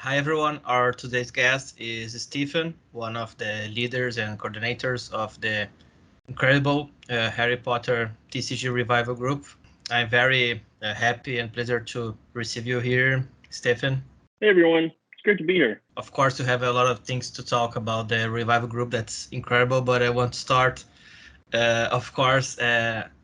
Hi everyone, our today's guest is Stephen, one of the leaders and coordinators of the incredible Harry Potter TCG Revival group. I'm very happy and pleased to receive you here, Stephen. Hey everyone, it's great to be here. Of course, we have a lot of things to talk about the Revival group. That's incredible, but I want to start of course,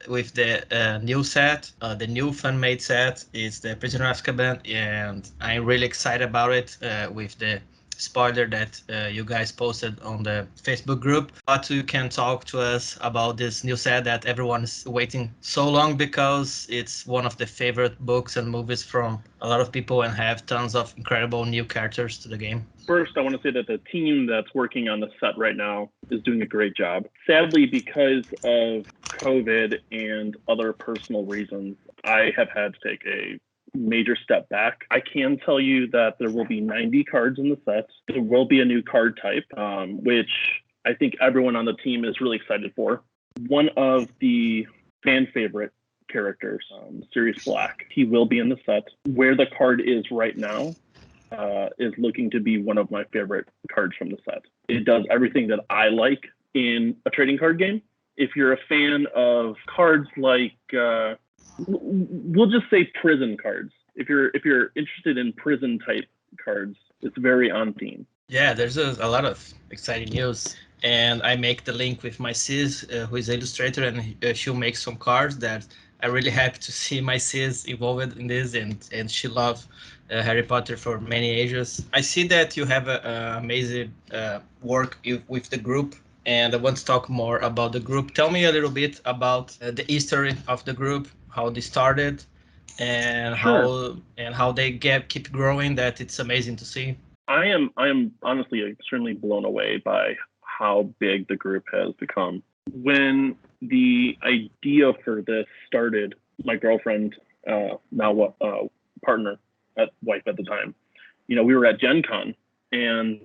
with the new set, the new fan-made set is the Prisoner of Azkaban, and I'm really excited about it with the spoiler that you guys posted on the Facebook group. But you can talk to us about this new set that everyone is waiting so long because it's one of the favorite books and movies from a lot of people and have tons of incredible new characters to the game. First, I want to say that the team that's working on the set right now is doing a great job. Sadly, because of COVID and other personal reasons, I have had to take a major step back. I can tell you that there will be 90 cards in the set. There will be a new card type, which I think everyone on the team is really excited for. One of the fan favorite characters, Sirius Black, he will be in the set. Where the card is right now, is looking to be one of my favorite cards from the set. It does everything that I like in a trading card game. If you're a fan of cards like, we'll just say prison cards. If you're interested in prison type cards, it's very on theme. Yeah, there's a lot of exciting news. And I make the link with my sis, who is an illustrator, and she'll make some cards that I'm really happy to see my sis involved in this, and she loves Harry Potter for many ages. I see that you have amazing work with the group, and I want to talk more about the group. Tell me a little bit about the history of the group, how they started, and Sure. how they keep growing. That it's amazing to see. I am honestly extremely blown away by how big the group has become. When the idea for this started, my girlfriend, now partner, wife at the time, we were at Gen Con, and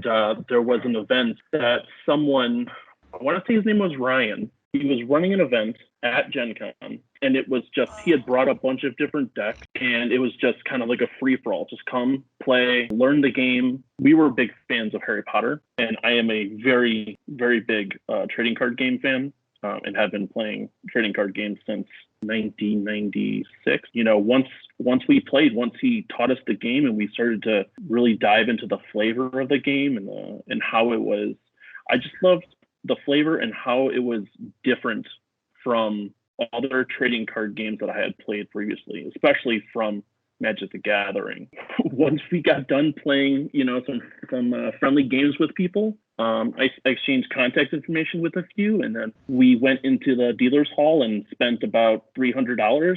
there was an event that someone, I want to say his name was Ryan. He was running an event at Gen Con, and it was just, he had brought a bunch of different decks, and it was just kind of like a free-for-all. Just come, play, learn the game. We were big fans of Harry Potter, and I am a very, very big trading card game fan, and have been playing trading card games since 1996. Once he taught us the game, and we started to really dive into the flavor of the game and how it was. I just loved the flavor and how it was different from other trading card games that I had played previously, especially from Magic the Gathering. Once we got done playing, some friendly games with people, I exchanged contact information with a few, and then we went into the dealer's hall and spent about $300.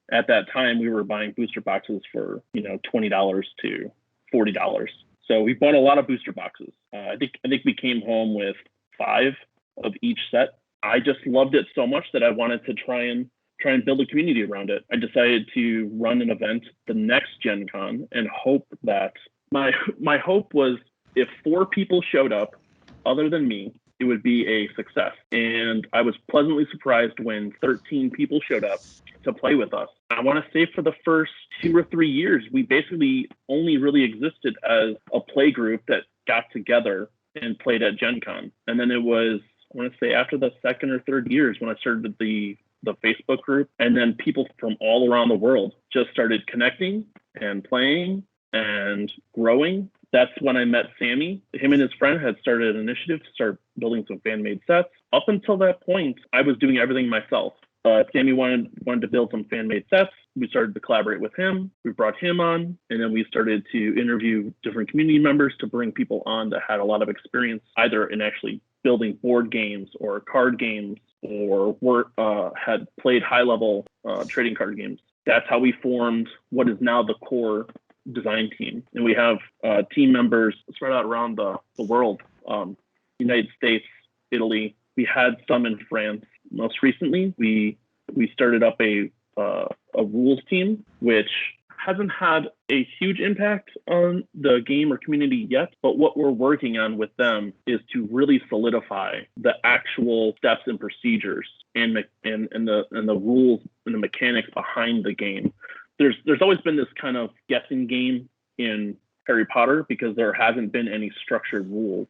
At that time, we were buying booster boxes for $20 to $40. So we bought a lot of booster boxes. I think we came home with 5 of each set. I just loved it so much that I wanted to try and build a community around it. I decided to run an event the next Gen Con and hope that my hope was if 4 people showed up other than me, it would be a success. And I was pleasantly surprised when 13 people showed up to play with us. I want to say for the first 2 or 3 years, we basically only really existed as a play group that got together and played at Gen Con. And then it was, I want to say after the second or third years when I started the Facebook group, and then people from all around the world just started connecting and playing and growing. That's when I met Sammy. Him and his friend had started an initiative to start building some fan-made sets. Up until that point, I was doing everything myself. Sammy wanted to build some fan-made sets. We started to collaborate with him. We brought him on, and then we started to interview different community members to bring people on that had a lot of experience, either in actually building board games or card games, or had played high-level trading card games. That's how we formed what is now the core design team. And we have team members spread out around the world, United States, Italy. We had some in France. Most recently, we started up a rules team, which hasn't had a huge impact on the game or community yet, but what we're working on with them is to really solidify the actual steps and procedures and the rules and the mechanics behind the game. There's always been this kind of guessing game in Harry Potter because there hasn't been any structured rules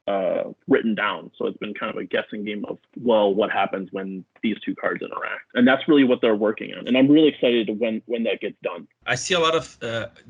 written down. So it's been kind of a guessing game of, well, what happens when these two cards interact? And that's really what they're working on. And I'm really excited when that gets done. I see a lot of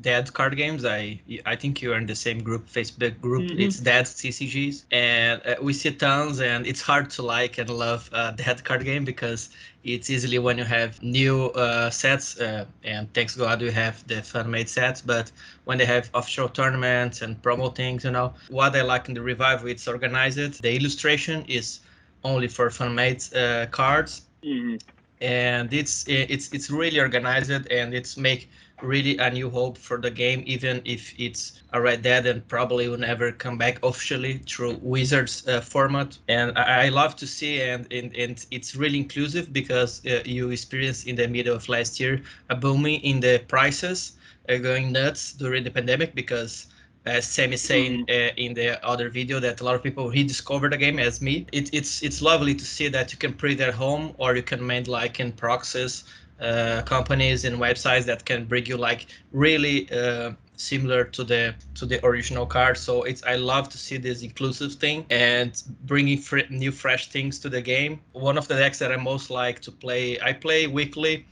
dead card games. I think you're in the same group, Facebook group. Mm-hmm. It's dead TCGs, and we see tons. And it's hard to like and love dead card game because it's easily when you have new sets. And thanks God we have the fan-made sets. But when they have official tournaments and promo things, what I like in the Revival, it's organized. The illustration is only for fan-made cards. Mm-hmm. And it's really organized, and it's make really a new hope for the game, even if it's already dead and probably will never come back officially through Wizards format. And I love to see, and it's really inclusive because you experienced in the middle of last year a booming in the prices going nuts during the pandemic because as Sam is saying in the other video, that a lot of people rediscovered the game as me. It's lovely to see that you can print at home, or you can make like in proxies, companies and websites that can bring you like really similar to the original card. So I love to see this inclusive thing and bringing new fresh things to the game. One of the decks that I most like to play, I play weekly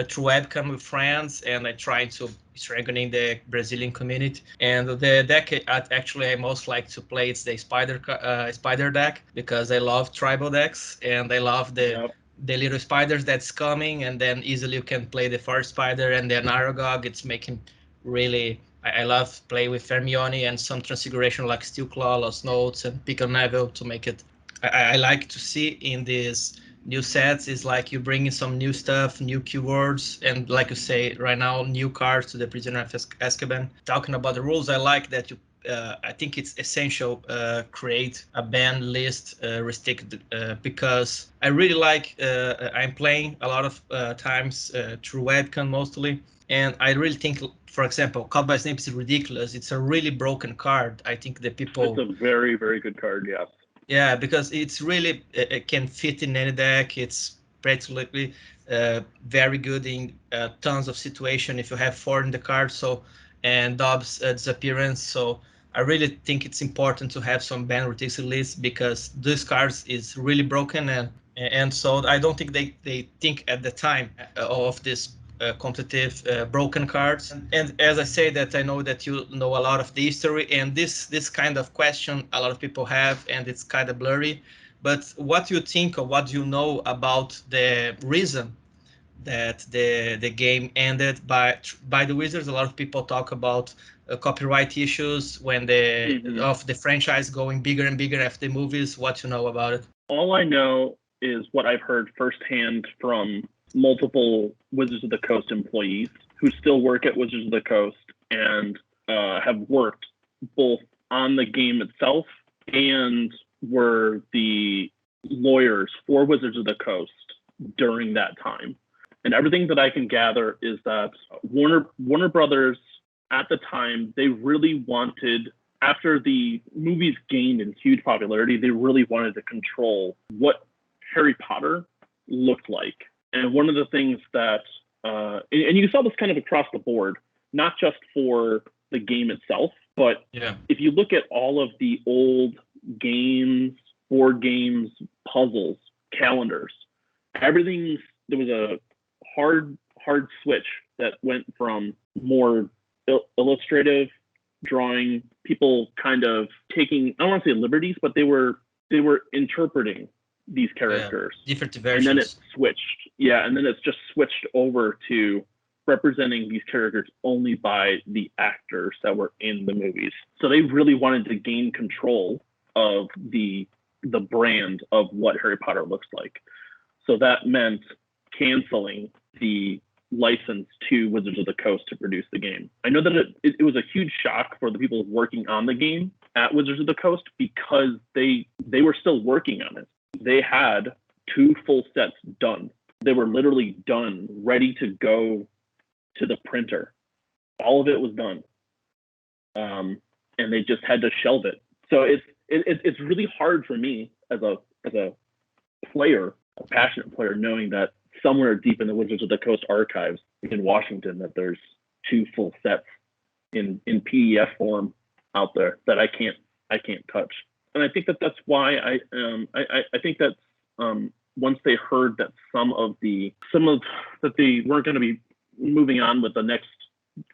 through webcam with friends, and I try to strengthening the Brazilian community. And the deck actually I most like to play, it's the spider deck, because I love tribal decks and I love the little spiders that's coming, and then easily you can play the forest spider and then Aragog. It's making really, I love play with Fermione and some transfiguration like Steel Claw, Lost Notes, and Pick on Neville to make it. I like to see in these new sets is like you bring in some new stuff, new keywords, and like you say right now, new cards to the Prisoner of Azkaban. Talking about the rules, I like that you. I think it's essential create a ban list restricted because I really like. I'm playing a lot of times through webcam mostly, and I really think, for example, Caught by Snape is ridiculous. It's a really broken card. I think the people. It's a very, very good card. Yes. Yeah, because it's really it can fit in any deck. It's practically very good in tons of situation if you have four in the card. So and Dobbs disappearance. So I really think it's important to have some ban rotation lists because this cards is really broken, and so I don't think they think at the time of this competitive broken cards. And as I say that, I know that you know a lot of the history, and this kind of question a lot of people have, and it's kind of blurry. But what do you think, or what do you know about the reason that the game ended by the Wizards? A lot of people talk about copyright issues when of the franchise going bigger and bigger after the movies. What you know about it? All I know is what I've heard firsthand from multiple Wizards of the Coast employees who still work at Wizards of the Coast and have worked both on the game itself and were the lawyers for Wizards of the Coast during that time. And everything that I can gather is that Warner Brothers at the time, they really wanted, after the movies gained in huge popularity, they really wanted to control what Harry Potter looked like. And one of the things that, and you saw this kind of across the board, not just for the game itself, but if you look at all of the old games, board games, puzzles, calendars, everything, there was a hard switch that went from more illustrative drawing, people kind of taking, I don't want to say liberties, but they were interpreting these characters. Different versions. And then it switched. Yeah, and then it's just switched over to representing these characters only by the actors that were in the movies. So they really wanted to gain control of the brand of what Harry Potter looks like. So that meant canceling the license to Wizards of the Coast to produce the game. I know that it was a huge shock for the people working on the game at Wizards of the Coast because they were still working on it. They had 2 full sets done. They were literally done, ready to go to the printer. All of it was done. And they just had to shelve it. So it's really hard for me as a player, a passionate player, knowing that somewhere deep in the Wizards of the Coast archives in Washington that there's 2 full sets in PDF form out there that I can't touch. And I think that's why I think that once they heard that some of that they weren't going to be moving on with the next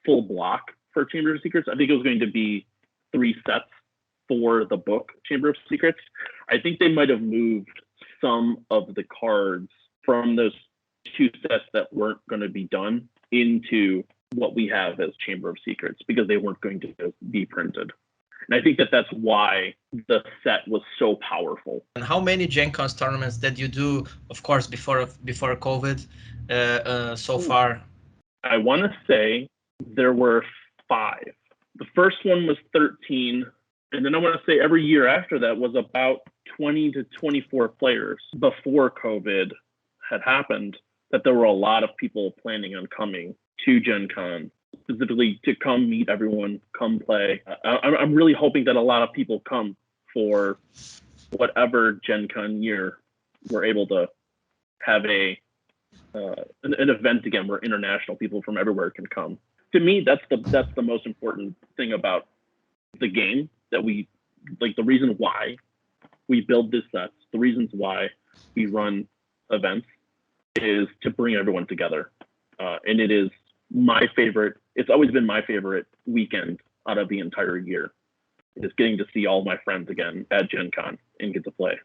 full block for Chamber of Secrets, I think it was going to be 3 sets for the book Chamber of Secrets. I think they might have moved some of the cards from those 2 sets that weren't going to be done into what we have as Chamber of Secrets because they weren't going to be printed. And I think that's why the set was so powerful. And how many Gen Cons tournaments did you do, of course, before COVID so far? I want to say there were 5. The first one was 13. And then I want to say every year after that was about 20 to 24 players before COVID had happened, that there were a lot of people planning on coming to Gen Con, specifically to come meet everyone, come play. I'm really hoping that a lot of people come for whatever Gen Con year we're able to have an event again where international people from everywhere can come. To me, that's the most important thing about the game, that we like, the reason why we build this sets, the reasons why we run events is to bring everyone together. And it is my favorite. It's always been my favorite weekend out of the entire year, is getting to see all my friends again at Gen Con and get to play.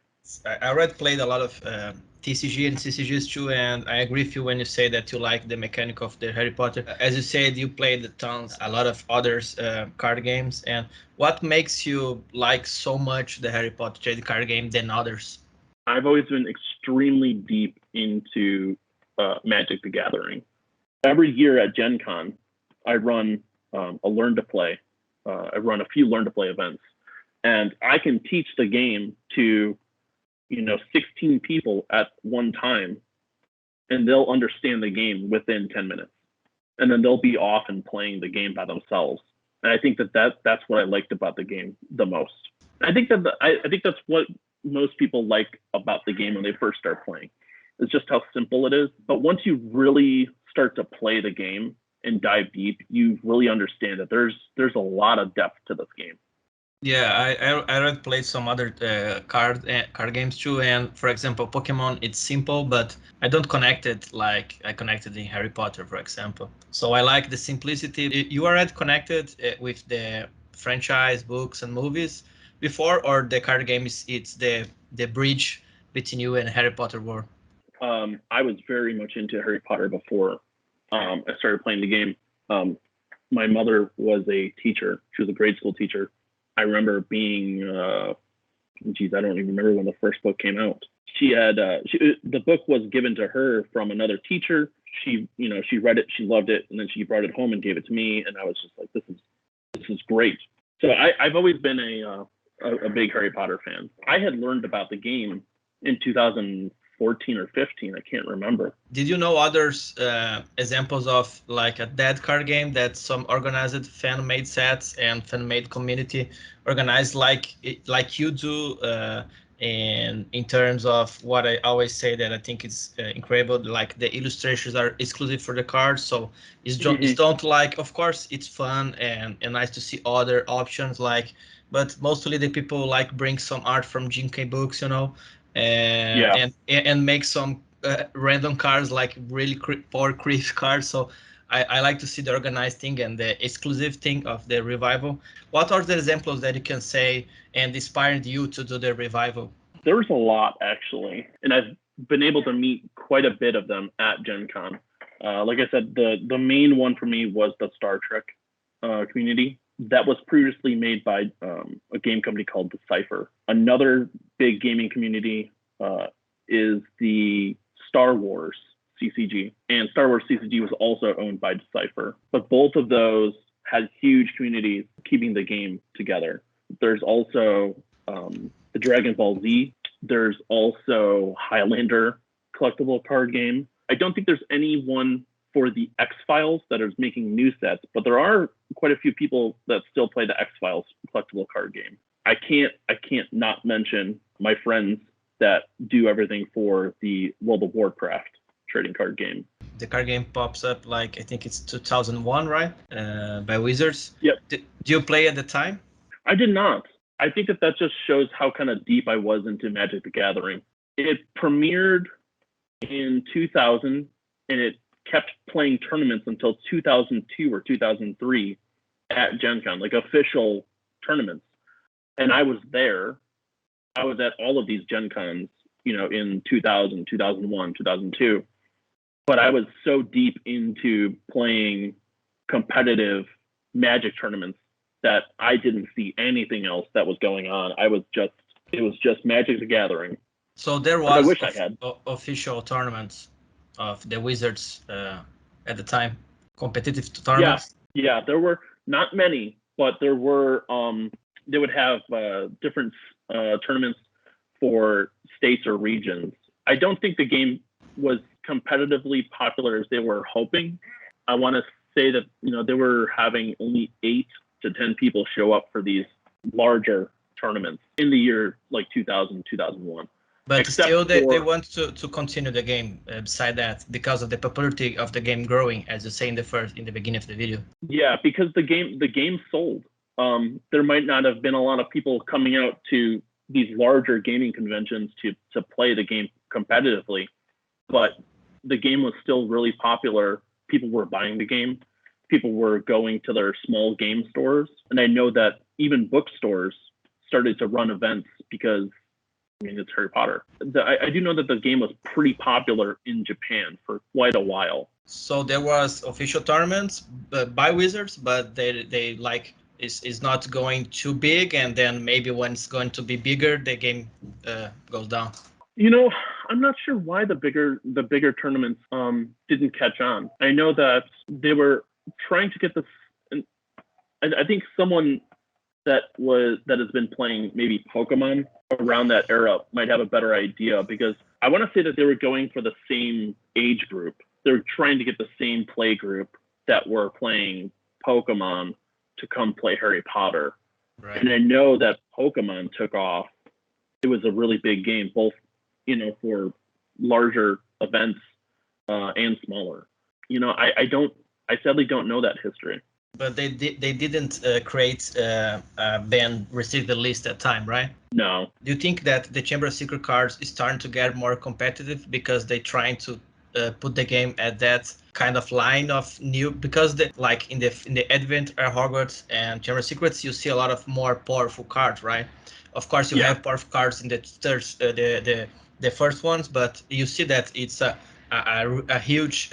I already played a lot of TCG and CCGs too, and I agree with you when you say that you like the mechanic of the Harry Potter. As you said, you played a lot of others card games. And what makes you like so much the Harry Potter trading card game than others? I've always been extremely deep into Magic the Gathering. Every year at Gen Con, I run a Learn to Play. I run a few Learn to Play events, and I can teach the game to 16 people at one time, and they'll understand the game within 10 minutes, and then they'll be off and playing the game by themselves. And I think that's what I liked about the game the most. I think that's what most people like about the game when they first start playing. It's just how simple it is. But once you really start to play the game and dive deep, you really understand that there's a lot of depth to this game. Yeah, I already played some other card games too, and for example, Pokemon, it's simple, but I don't connect it like I connected in Harry Potter, for example. So I like the simplicity. You already connected with the franchise, books, and movies before, or the card games, it's the bridge between you and Harry Potter world? I was very much into Harry Potter before I started playing the game. My mother was a teacher. She was a grade school teacher. I remember being, I don't even remember when the first book came out. She had, the book was given to her from another teacher. She read it, she loved it, and then she brought it home and gave it to me. And I was just like, this is great. So I've always been a big Harry Potter fan. I had learned about the game in 2014 or 15. I can't remember. Did you know others examples of like a dead card game that some organized fan-made sets and fan-made community organized like you do? And in terms of what I always say that I think it's incredible, like the illustrations are exclusive for the cards, so it's don't like, of course it's fun and nice to see other options, like, but mostly the people like bring some art from GK books, and make some random cards, like really power creep cards. So I like to see the organized thing and the exclusive thing of the revival. What are the examples that you can say and inspired you to do the revival? There was a lot, actually, and I've been able to meet quite a bit of them at Gen Con. Like I said, the main one for me was the Star Trek community. That was previously made by a game company called Decipher. Another big gaming community is the Star Wars CCG, and Star Wars CCG was also owned by Decipher. But both of those had huge communities keeping the game together. There's also the Dragon Ball Z. There's also Highlander collectible card game. I don't think there's anyone for the X-Files that is making new sets, but there are quite a few people that still play the X-Files collectible card game. I can't not mention my friends that do everything for the World of Warcraft trading card game. The card game pops up like, I think it's 2001, right? By Wizards. Yep. Do you play at the time? I did not. I think that just shows how kind of deep I was into Magic the Gathering. It premiered in 2000, and it kept playing tournaments until 2002 or 2003 at Gen Con, like official tournaments. And I was there. I was at all of these Gen Cons, in 2000, 2001, 2002. But I was so deep into playing competitive Magic tournaments that I didn't see anything else that was going on. It was just Magic the Gathering. So there I was wish I had official tournaments of the Wizards at the time, competitive tournaments. Yeah, there were not many, but there were. They would have different tournaments for states or regions. I don't think the game was competitively popular as they were hoping. I want to say that they were having only 8 to 10 people show up for these larger tournaments in the year like 2000, 2001. But still, they want to continue the game. Beside that, because of the popularity of the game growing, as you say in the beginning of the video. Yeah, because the game sold. There might not have been a lot of people coming out to these larger gaming conventions to play the game competitively, but the game was still really popular. People were buying the game. People were going to their small game stores, and I know that even bookstores started to run events because. It's Harry Potter. I do know that the game was pretty popular in Japan for quite a while. So there was official tournaments by Wizards, but they like is not going too big, and then maybe when it's going to be bigger, the game goes down. I'm not sure why the bigger tournaments didn't catch on. I know that they were trying to get this. And I think someone that has been playing maybe Pokemon around that era might have a better idea, because I want to say that they were going for the same age group. They're trying to get the same play group that were playing Pokemon to come play Harry Potter. Right. And I know that Pokemon took off. It was a really big game, both for larger events and smaller. I sadly don't know that history. But they didn't create a ban restricted list at time, right? No. Do you think that the Chamber of Secret cards is starting to get more competitive because they're trying to put the game at that kind of line of new? Because in the Advent, Hogwarts, and Chamber of Secrets, you see a lot of more powerful cards, right? Of course, you have powerful cards in the first ones, but you see that it's a huge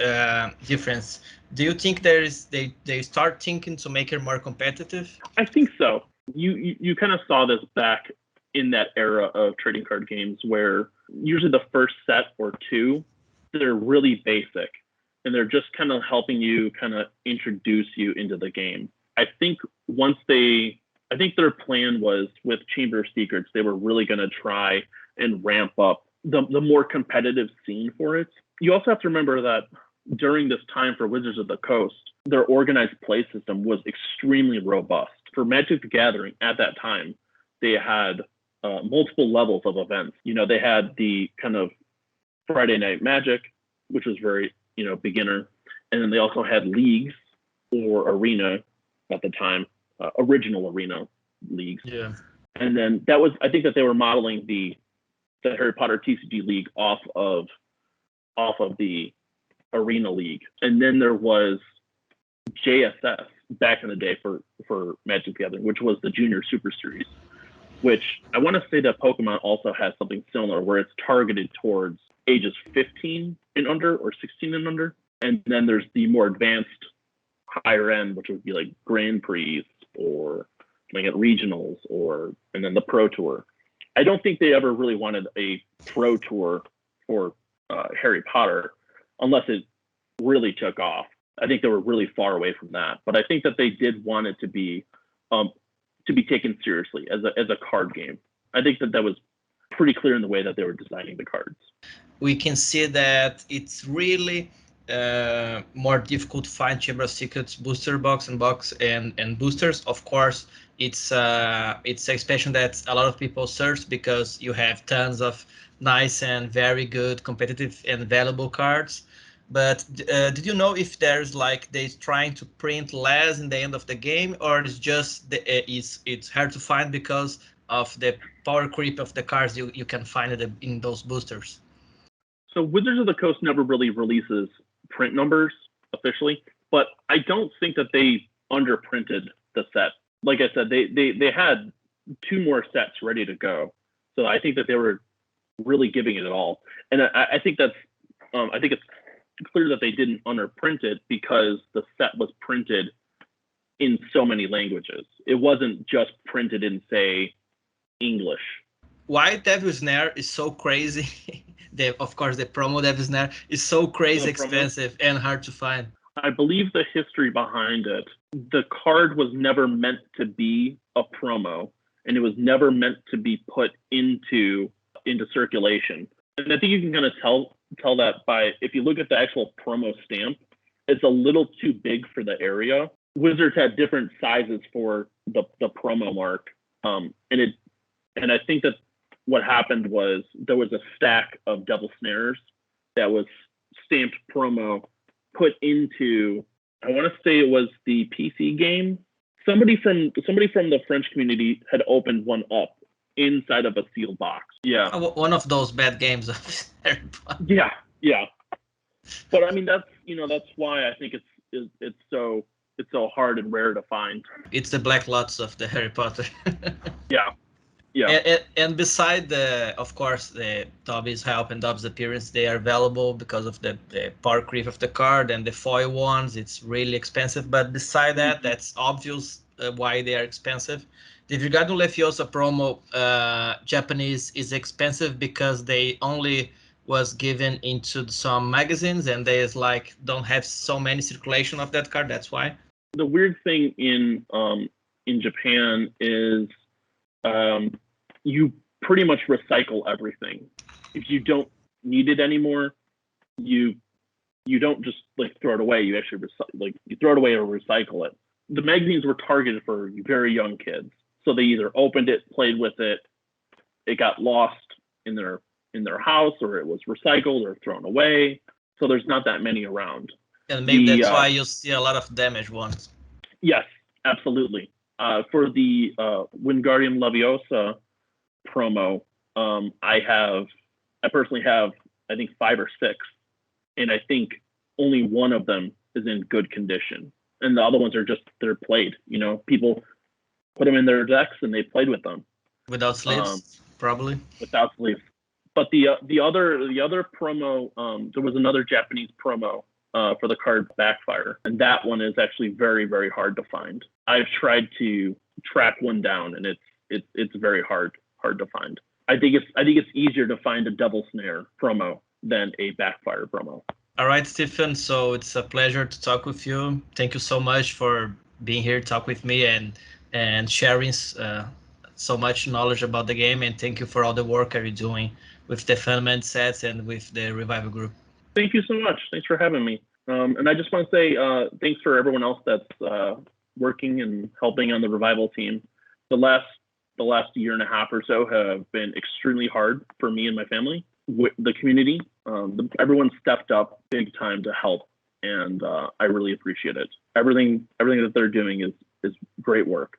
difference. Do you think they start thinking to make it more competitive? I think so. You kind of saw this back in that era of trading card games, where usually the first set or two, they're really basic, and they're just kind of helping you kind of introduce you into the game. I think their plan was with Chamber of Secrets, they were really going to try and ramp up the more competitive scene for it. You also have to remember that during this time for Wizards of the Coast, their organized play system was extremely robust. For Magic the Gathering at that time, they had multiple levels of events. They had the kind of Friday Night Magic, which was very, beginner. And then they also had leagues or arena at the time, original arena leagues. Yeah. And then I think that they were modeling the Harry Potter TCG League off of the Arena League. And then there was JSS back in the day for Magic the Gathering, which was the Junior Super Series, which I want to say that Pokemon also has something similar, where it's targeted towards ages 15 and under or 16 and under. And then there's the more advanced higher end, which would be like Grand Prix or like at regionals, and then the Pro Tour. I don't think they ever really wanted a Pro Tour for Harry Potter, unless it really took off. I think they were really far away from that, but I think that they did want it to be taken seriously as a card game. I think that was pretty clear in the way that they were designing the cards. We can see that it's really more difficult to find Chamber of Secrets booster box and boosters. Of course, it's an expansion that a lot of people search because you have tons of nice and very good competitive and valuable cards. But did you know if there's like they trying to print less in the end of the game, or it's just it's hard to find because of the power creep of the cards you can find it in those boosters? So Wizards of the Coast never really releases print numbers officially, but I don't think that they underprinted the set. Like I said, they had 2 more sets ready to go, so I think that they were really giving it all. And I think that's I think it's clear that they didn't underprint it because the set was printed in so many languages. It wasn't just printed in, say, English. Why Devil's Snare is so crazy? Of course, the promo Devil's Snare is so crazy expensive and hard to find. I believe the history behind it. The card was never meant to be a promo, and it was never meant to be put into circulation. And I think you can kind of tell that by if you look at the actual promo stamp, it's a little too big for the area. Wizards had different sizes for the promo mark, and I think that what happened was there was a stack of Devil Snares that was stamped promo put into, I want to say it was the PC game. Somebody from the French community had opened one up inside of a sealed box. Yeah. One of those bad games of Harry Potter. Yeah. But I mean that's why I think it's so hard and rare to find. It's the Black Lots of the Harry Potter. Yeah. And beside of course, the Dobby's help and Dobby's appearance, they are available because of the power creep of the card and the foil ones. It's really expensive. But beside that, that's obvious why they are expensive. The Brigado Leviosa promo Japanese is expensive because they only was given into some magazines and they don't have so many circulation of that card. That's why. The weird thing in Japan is you pretty much recycle everything. If you don't need it anymore, you don't just throw it away. You actually you throw it away or recycle it. The magazines were targeted for very young kids, so they either opened it, played with it, it got lost in their house, or it was recycled or thrown away. So there's not that many around. And maybe that's why you see a lot of damaged ones. Yes, absolutely. For the Wingardium Leviosa promo, I personally have, I think 5 or 6, and I think only one of them is in good condition, and the other ones are they're played. People put them in their decks and they played with them without sleeves, probably without sleeves. But the other promo, there was another Japanese promo for the card Backfire, and that one is actually very, very hard to find. I've tried to track one down, and it's very hard to find. I think it's easier to find a Devil Snare promo than a Backfire promo. All right, Stefan. So it's a pleasure to talk with you. Thank you so much for being here to talk with me and sharing so much knowledge about the game. And thank you for all the work you're doing with the FanMade sets and with the Revival group. Thank you so much. Thanks for having me. And I just want to say thanks for everyone else that's working and helping on the Revival team. The last year and a half or so have been extremely hard for me and my family. The community, everyone stepped up big time to help, and I really appreciate it. Everything that they're doing is great work.